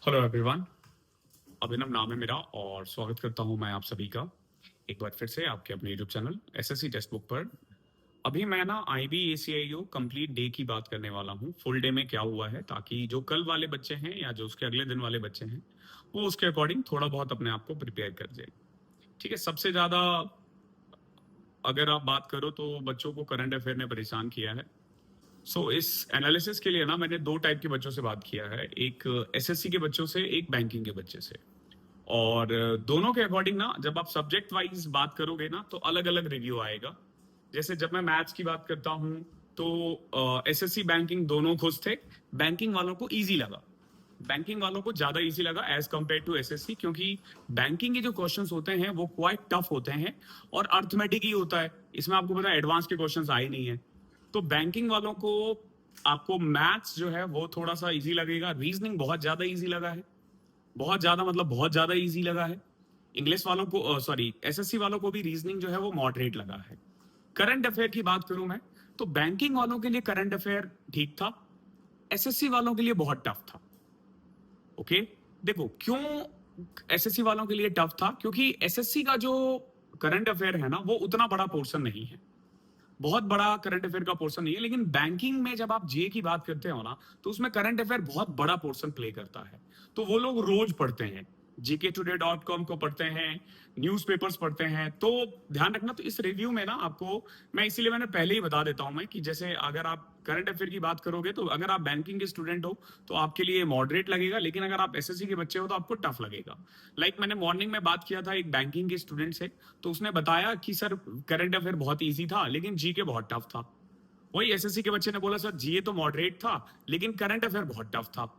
Hello everyone. अभिनव नाम है मेरा और स्वागत करता हूं मैं आप सभी का एक बार फिर से आपके अपने YouTube channel SSC text book पर। अभी मैं ना IB ACIO कंप्लीट डे की बात करने वाला हूं, फुल डे में क्या हुआ है, ताकि जो कल वाले बच्चे हैं या जो उसके अगले दिन वाले बच्चे हैं वो उसके अकॉर्डिंग थोड़ा बहुत अपने आप को प्रिपेयर कर जाए। ठीक है, सबसे ज़्यादा अगर आप बात करो तो बच्चों को करंट अफेयर ने परेशान किया है। इस एनालिसिस के लिए ना मैंने दो टाइप के बच्चों से बात किया है, एक एसएससी के बच्चों से, एक बैंकिंग के बच्चे से। और दोनों के अकॉर्डिंग ना जब आप सब्जेक्ट वाइज बात करोगे ना तो अलग अलग रिव्यू आएगा। जैसे जब मैं मैथ्स की बात करता हूं तो एसएससी बैंकिंग दोनों खुश थे। बैंकिंग वालों को इजी लगा, बैंकिंग वालों को ज्यादा इजी लगा एज कंपेयर टू एसएससी, क्योंकि बैंकिंग के जो क्वेश्चंस होते हैं वो क्वाइट टफ होते हैं और अर्थमेटिक ही होता है। इसमें आपको पता है एडवांस के क्वेश्चंस आए नहीं है। तो बैंकिंग वालों को आपको मैथ्स जो है वो थोड़ा सा इजी लगेगा, रीजनिंग बहुत ज्यादा इजी लगा है, बहुत ज्यादा मतलब बहुत ज्यादा इजी लगा है। इंग्लिश वालों को सॉरी एसएससी वालों को भी रीजनिंग जो है वो मॉडरेट लगा है। करंट अफेयर की बात करूं मैं तो बैंकिंग वालों के लिए करंट अफेयर ठीक था, एसएससी वालों के लिए बहुत टफ था। ओके, देखो क्यों एसएससी वालों के लिए टफ था, क्योंकि एसएससी का जो करंट अफेयर है ना वो उतना बड़ा पोर्शन नहीं है, बहुत बड़ा करंट अफेयर का पोर्शन नहीं है। लेकिन बैंकिंग में जब आप जे की बात करते हो ना तो उसमें करंट अफेयर बहुत बड़ा पोर्शन प्ले करता है। तो वो लोग रोज पढ़ते हैं, gktoday.com को पढ़ते हैं, न्यूज़पेपर्स पढ़ते हैं। तो ध्यान रखना, तो इस रिव्यू में ना आपको मैं इसीलिए मैंने पहले ही बता देता हूं मैं कि जैसे अगर आप करंट अफेयर की बात करोगे तो अगर आप बैंकिंग के स्टूडेंट हो तो आपके लिए मॉडरेट लगेगा, लेकिन अगर आप एसएससी के बच्चे हो तो आपको टफ लगेगा। मैंने मॉर्निंग में बात किया था एक बैंकिंग के स्टूडेंट से, तो उसने बताया कि सर करंट अफेयर बहुत ईजी था लेकिन जीके बहुत टफ था। वही एसएससी के बच्चे ने बोला सर जीए तो मॉडरेट था लेकिन करंट अफेयर बहुत टफ था।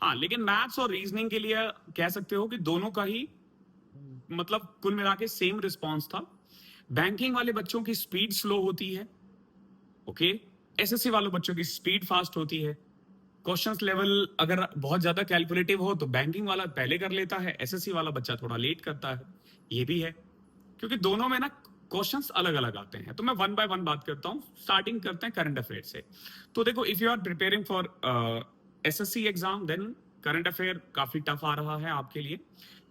हाँ, लेकिन मैथ्स और रीजनिंग के लिए कह सकते हो कि दोनों का ही मतलब कुल मिला के सेम रिस्पॉन्स था। बैंकिंग वाले बच्चों की स्पीड स्लो होती है, ओके, एसएससी वालों बच्चों की स्पीड फास्ट होती है। क्वेश्चंस लेवल अगर बहुत ज्यादा कैलकुलेटिव हो तो बैंकिंग वाला पहले कर लेता है, एसएससी वाला बच्चा थोड़ा लेट करता है। ये भी है क्योंकि दोनों में ना क्वेश्चंस अलग अलग आते हैं। तो मैं वन बाय वन बात करता हूँ, स्टार्टिंग करते हैं करंट अफेयर से। तो देखो, if you are preparing for SSC exam then current affair काफी टफ आ रहा है आपके लिए।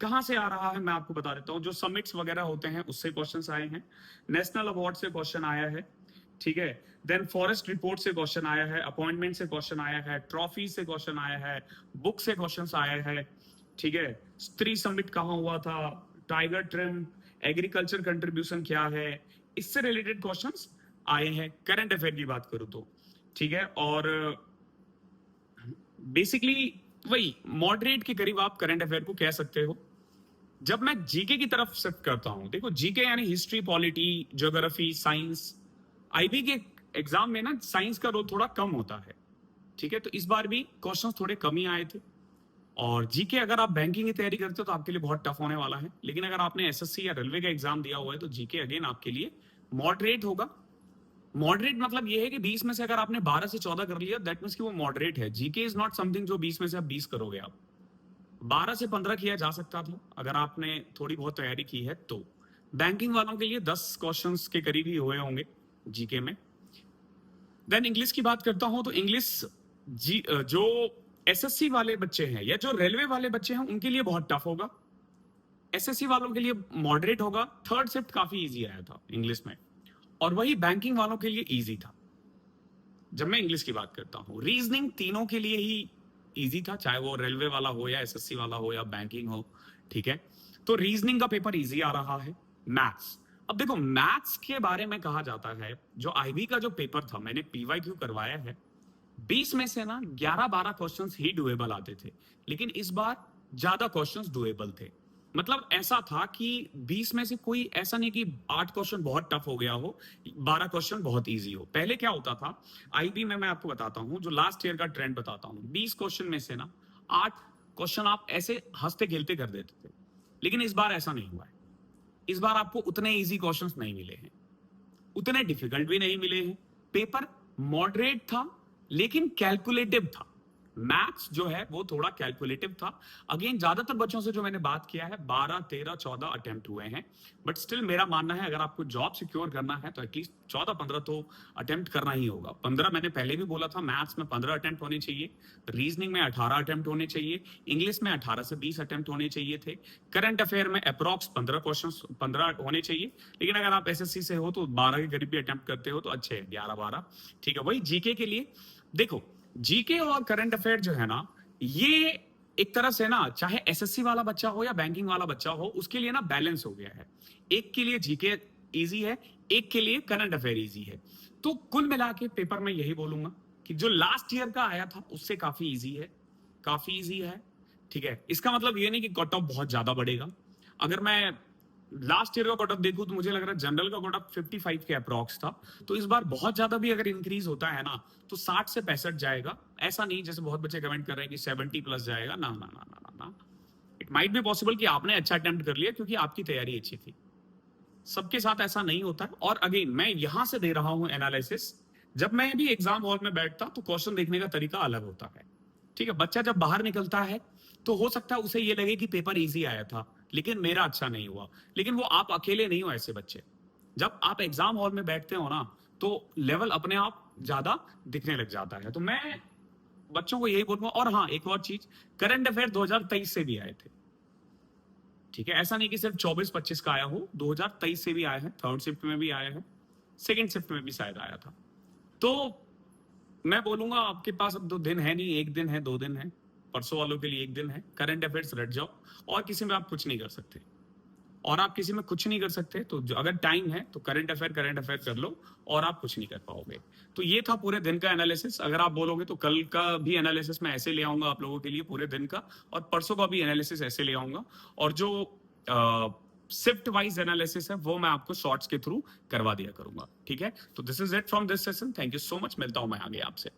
कहां से आ रहा है मैं आपको बता देता हूँ, जो समिट्स वगैरह होते हैं उससे क्वेश्चंस आए हैं, नेशनल अवार्ड से क्वेश्चन आया है, ठीक है, देन फॉरेस्ट रिपोर्ट से क्वेश्चन आया है, अपॉइंटमेंट से क्वेश्चन आया है, ट्रॉफी से क्वेश्चन आया है, बुक से क्वेश्चन आया है, ठीक है, स्त्री समिट कहाँ हुआ था, टाइगर ट्रिम, एग्रीकल्चर कंट्रीब्यूशन क्या है, इससे रिलेटेड क्वेश्चंस आए हैं करंट अफेयर की बात करूं तो। ठीक है, और बेसिकली वही मॉडरेट के करीब आप करंट अफेयर को कह सकते हो। जब मैं जीके की तरफ शिफ्ट करता हूं, देखो जीके यानी history, polity, geography, science. IB के एग्जाम में ना साइंस का रोल थोड़ा कम होता है, ठीक है, तो इस बार भी क्वेश्चंस थोड़े कम ही आए थे। और जीके अगर आप बैंकिंग की तैयारी करते हो तो आपके लिए बहुत टफ होने वाला है, लेकिन अगर आपने एसएससी या रेलवे का एग्जाम दिया हुआ है तो जीके अगेन आपके लिए मॉडरेट होगा। मॉडरेट मतलब ये है कि 20 में से अगर आपने 12 से 14 कर लिया दैट मींस कि वो मॉडरेट है। जीके इज नॉट समथिंग जो 20 में से आप 20 करोगे, आप 12 से 15 किया जा सकता था अगर आपने थोड़ी बहुत तैयारी की है तो। बैंकिंग वालों के लिए 10 क्वेश्चंस के करीब ही हुए होंगे जीके में। देन इंग्लिश की बात करता हूं तो इंग्लिश जो एसएससी वाले बच्चे हैं या जो रेलवे वाले बच्चे हैं उनके लिए बहुत टफ होगा, एसएससी वालों के लिए मॉडरेट होगा। थर्ड शिफ्ट काफी इजी आया था इंग्लिश में, और वही बैंकिंग वालों के लिए इजी था। जब मैं इंग्लिश की बात करता हूं, रीजनिंग तीनों के लिए ही इजी था, चाहे वो रेलवे वाला हो या एसएससी वाला हो या बैंकिंग हो, ठीक है, तो रीजनिंग का पेपर इजी आ रहा है। मैथ्स, अब देखो मैथ्स के बारे में कहा जाता है, जो आईबी का जो पेपर था मैंने पीवाईक्यू करवाया है, 20 में से ना 11-12 क्वेश्चंस ही डुएबल आते थे, लेकिन इस बार ज्यादा क्वेश्चंस डुएबल थे। मतलब ऐसा था कि 20 में से कोई ऐसा नहीं कि 8 क्वेश्चन बहुत टफ हो गया हो, 12 क्वेश्चन बहुत इजी हो। पहले क्या होता था आईबी में, मैं आपको बताता हूं, जो लास्ट ईयर का ट्रेंड बताता हूं, 20 क्वेश्चन में से ना 8 क्वेश्चन आप ऐसे हंसते खेलते कर देते थे, लेकिन इस बार ऐसा नहीं हुआ है। इस बार आपको उतने इजी क्वेश्चंस नहीं मिले हैं, उतने डिफिकल्ट भी नहीं मिले हैं। पेपर मॉडरेट था लेकिन कैलकुलेटिव था। मैथ्स जो है वो थोड़ा कैलकुलेटिव था। अगेन ज्यादातर बच्चों से जो मैंने बात किया है 12, 13, 14 अटेम्प्ट हुए हैं, बट स्टिल मेरा मानना है अगर आपको जॉब सिक्योर करना है तो एटलीस्ट 14, 15 तो अटेम्प्ट करना ही होगा। 15 मैंने पहले भी बोला था, मैथ्स में 15 अटेम्प्ट होने चाहिए, रीजनिंग में 18 अटेम्प्ट होने चाहिए, इंग्लिश में 18 से 20 अटेम्प्ट होने चाहिए थे, करंट अफेयर में अप्रॉक्स 15 क्वेश्चन 15 होने चाहिए। लेकिन अगर आप एसएससी से हो तो 12 के करीब भी अटेम्प्ट करते हो तो अच्छे है, 11, 12 ठीक है। वही जीके के लिए देखो, जीके और करंट अफेयर जो है ना, ये एक तरह से ना, चाहे एसएससी वाला बच्चा हो या बैंकिंग वाला बच्चा हो, उसके लिए ना बैलेंस हो गया है। एक के लिए जीके इजी है, एक के लिए करंट अफेयर इजी है। तो कुल मिला के पेपर में यही बोलूंगा कि जो लास्ट ईयर का आया था उससे काफी इजी है, काफी इजी है, ठीक है। इसका मतलब ये नहीं कि कट ऑफ बहुत ज्यादा बढ़ेगा। अगर मैं लास्ट ईयर का कट ऑफ देखूं तो मुझे लग रहा है जनरल का कट ऑफ 55 के अप्रॉक्स था, तो इस बार बहुत ज्यादा भी अगर इंक्रीज होता है ना तो 60 से 65 जाएगा। ऐसा नहीं जैसे बहुत बच्चे कमेंट कर रहे हैं कि 70 प्लस जाएगा, ना ना ना ना ना। इट माइट बी पॉसिबल कि आपने अच्छा अटेम्प्ट कर लिया क्योंकि आपकी तैयारी अच्छी थी। सबके साथ ऐसा नहीं होता है। और अगेन मैं यहां से दे रहा हूं एनालिसिस, जब मैं भी एग्जाम हॉल में बैठता तो क्वेश्चन देखने का तरीका अलग होता है, ठीक है। बच्चा जब बाहर निकलता है तो हो सकता है उसे ये लगे कि पेपर इजी आया था लेकिन मेरा अच्छा नहीं हुआ, लेकिन वो आप अकेले नहीं हो ऐसे बच्चे। जब आप एग्जाम हॉल में बैठते हो ना तो लेवल अपने आप ज्यादा दिखने लग जाता है। तो मैं बच्चों को यही बोलूंगा। और हाँ, एक और चीज, करंट अफेयर 2023 से भी आए थे, ठीक है। ऐसा नहीं कि सिर्फ 24-25 का आया हो, 2023 से भी आया है, थर्ड शिफ्ट में भी आया है, सेकेंड शिफ्ट में भी शायद आया था। तो मैं बोलूंगा आपके पास अब 2 दिन है नहीं, 1 दिन है, 2 दिन है, परसों वालों के लिए 1 दिन है, करंट अफेयर्स रट जाओ। और किसी में आप कुछ नहीं कर सकते, और आप किसी में कुछ नहीं कर सकते तो अगर टाइम है तो करंट अफेयर कर लो, और आप कुछ नहीं कर पाओगे। तो ये था पूरे दिन का एनालिसिस। अगर आप बोलोगे तो कल का भी एनालिसिस मैं ऐसे ले आऊंगा आप लोगों के लिए पूरे दिन का, और परसों का भी एनालिसिस ऐसे ले आऊंगा। और जो शिफ्ट वाइज एनालिसिस है वो मैं आपको शॉर्ट्स के थ्रू करवा दिया करूंगा, ठीक है। तो this is it from this session. Thank you so much, मिलता हूं मैं आगे आपसे।